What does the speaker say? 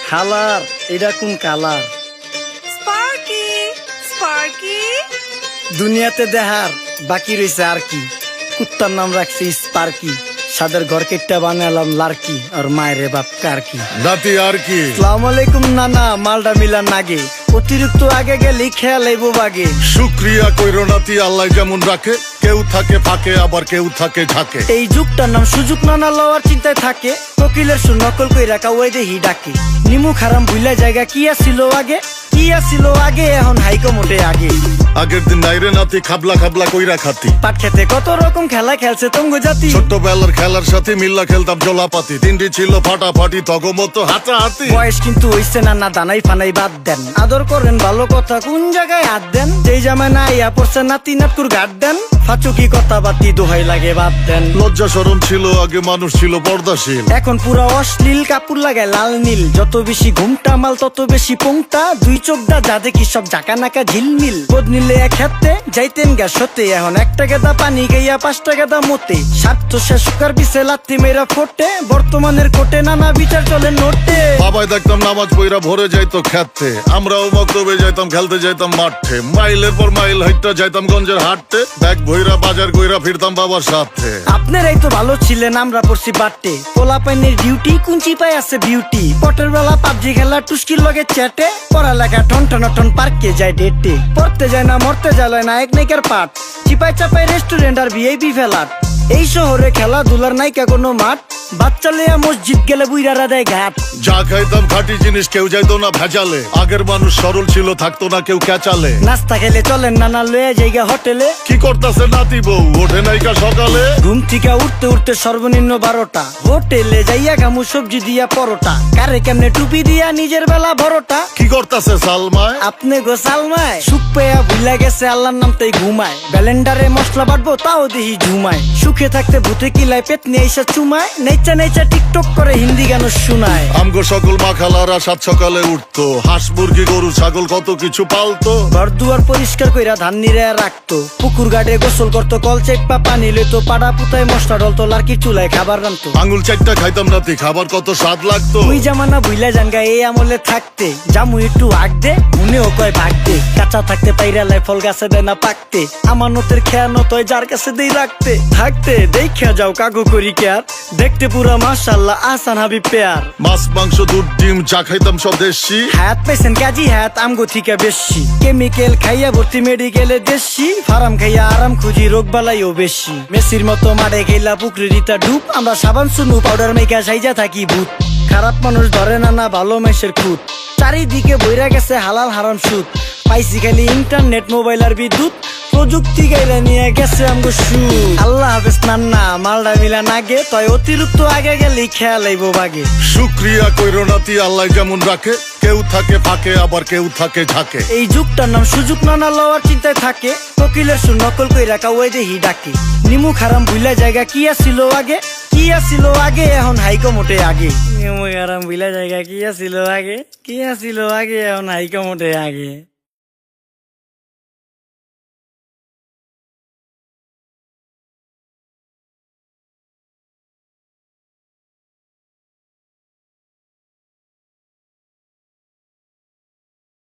খালার এটা কোন কালার? স্পার্কি স্পার্কি দুনিয়াতে দেখার বাকি রয়েছে আর কি। কুত্তার নাম রাখছি স্পার্কি, সাদের ঘর কেটটা বানালাম লার্কি, আর মায়ের বাপ কারকি। নাতি আর কি? আসসালামু আলাইকুম নানা, মালডা মিলান নাগে, অতিরিক্ত আগে গেলে খেয়াল আইব বাগে। শুক্রিয়া কইরো নাতি, আল্লাহ যেমন রাখে, কেউ থাকে ফাঁকে আবার কেউ থাকে ঝাঁকে। এই যুগটার নাম সুযোগ নানা লওয়ার চিন্তায় থাকে, কোকিলের সুর নকল কই রাখা ওই দেহি ডাকে। নিমু খারাম ভুলা জায়গা কি আসিল আগে, কি আসিল আগে, এখন হাইকো মোটে আগে। আগের দিন নাইরে নাতি খাবলা খাবলা কইরা খাতি, পাট খেতে কত রকম খেলা খেলছে তঙ্গ জাতি। ছোট্টবেলার খেলার সাথে মিল্লা খেলতাম জলাপাতি, তিনটি ছিল ফাটাফাটি তগমতো হাতাহাতি। বয়স কিন্তু হইছে না, না দানাই ফানাই বাদ দেন, আদর করেন ভালো কথা কোন জায়গায় হাত দেন। যেই জামায় না ইয়া পড়ছে নাতি নাটকুর গাট দেন, ফাচুকি কথা বাতি দোহাই লাগে বাদ দেন। লজ্জা শরম ছিল আগে, মানুষ ছিল পর্দাশীল, এখন পুরা অশ্লীল কাপড় লাগায় লাল নীল। যত বেশি ঘুমটা মাল তত বেশি পোংটা, দুই চোখটা যা দেখি সব জাকা নাকা ঝিলমিল। বোধ নিলে এক হাতে যাইতেন গ্যাস হতে, এখন একটা গেদা পানি গাইয়া 5টা গেদা মতে। স্বার্থ শেষ সুকার পিছে লাত্তি মেয়েরা ফোটে, বর্তমানের কোটে নানা বিচার চলে নোটে। বাবাই দেখতাম নামাজ পইরা ভরে যাইতো খেতে, আমরাও মক্তবে যাইতাম খেলতে যাইতাম মাঠে। মাইলের পর মাইল হাইটটা যাইতাম গঞ্জের হাটতে, ব্যাগ ভইরা বাজার কইরা ফিরতাম বাবার সাথে। আপনারাই তো ভালো ছিলেন, আমরা পড়ছি বাটে। পোলা পাইনের ডিউটি কুঞ্চি পাই আছে বিউটি, পটের বেলা পাবজি খেলা টুস্কির লগে চ্যাটে। পড়ালেখা ঠন ঠন ঠন পার্কে যায় ডেটে, পড়তে যায় না মরতে যায় নায়ক নায়িকার পাট। চিপাই চাপাই রেস্টুরেন্ট আর ভিআইপি ফেলাট, এই শহরে খেলাধুলার নাইকা কোনো মাঠ। বাচ্চা লেয়া মসজিদ গেলে বুইরারা দেয় ঘাট। যা খাইতাম খাঁটি জিনিস, কেউ যাইতো না ভেজালে। আগের মানুষ সরল ছিল, থাকতো না কেউ ক্যাচালে। নাস্তা খেলে চলেন নানা লয়ে জায়গা হোটেলে। কি করতাছে নাতি বউ, ওঠে নাইকা সকালে। ঘুম থেকে উঠতে উঠতে সর্বনিম্ন 12টা, হোটেলে যাইয়া গামু সবজি দিয়া পরোটা। কারে কেমনে টুপি দিয়া নিজের বেলা বড়টা। কি করতাছে সালমায়? আপনি গোসালমায় সুখ পেয়া ভুলা গেছে আল্লাহর নাম তাই ঘুমায়। ব্যালেন্ডারে মশলা বাটবো তাও দেহি ঝুমায়। সুখে থাকতে ভূতে কিলায় পেট নিয়ে এসে চুমায়। নেচা নেচা টিকটক করে হিন্দি গান শুনায়। আমগো সকল মাখালারা 7 সকালে উঠতো, হাঁস মুরগি গরু ছাগল কত কিছু পালতো। ঘর দুয়ার পরিষ্কার কইরা ধান নিরে রাখতো, পুকুর গাড়ে গোসল করতো, কল চেপা পানি লইতো। পাড়া পুতায় মশলা ডলতো, লার্কি চুলায় খাবার রান্তো। আঙুল চারটা খাইতাম নাতি, খাবার কত স্বাদ লাগতো। ওই জামানা ভুইলা জানগা এই আমলে থাকতে, জামু একটু আগ দে মনেও কয় ভাগ দে। কাঁচা থাকতে পাইরালায় ফল গাছে দেয় না পাকতে, আমানতের খেয়ানত হয় যার কাছে দেই রাখতে। থাকতে দেখা যাও কাগু করি কেয়ার, দেখতে পুরা মাশাআল্লাহ আহসান হাবিব পেয়ার। মাছ মাংস দুধ ডিম চা খাইতাম সব দেশি, হায়াত পাইছেন কাজী হায়াত আমগো থিকা বেশি। কেমিক্যাল খাইয়া ভর্তি মেডিকেলে দেশি, ফার্ম খাইয়া আরাম খুঁজি রোগ বালাইও বেশি। মেসির মতো মারে গেলা পুকুরে রিতা ডুব, আমরা সাবান সুনু পাউডার মেকা সাইজা থাকি ভূত। খারাপ মানুষ ধরে না না ভালো মেসের খুঁত, চারিদিকে বইরা গেছে হালাল হারাম সুদ। পাইছি খালি ইন্টারনেট মোবাইল আর বিদ্যুৎ, প্রযুক্তি গাইলা নিয়ে গেছে আমগো সু। আল্লাহ হাফেজ নান্না, মালডা মিলা নাগে, তয় অতিরিক্ত আগে গেলে খেয়াল আইব বাগে। শুক্রিয়া কইরো নাতি, আল্লাহ যেমন রাখে, কেউ থাকে ফাঁকে আবার কেউ থাকে ঝাঁকে। এই যুগটার নাম সুযোগ নানা লওয়ার চিন্তায় থাকে, কোকিলের সুর নকল কই রাখা ওই দেহি ডাকে। নিমু খারাম ভুলা জায়গা কি আসিল আগে, কি আসিল আগে, এখন হাইকো মোটে আগে। নিমু খারাম ভুলা জায়গা কি আসিল আগে, কি আসিল আগে, এখন হাইকো মোটে আগে।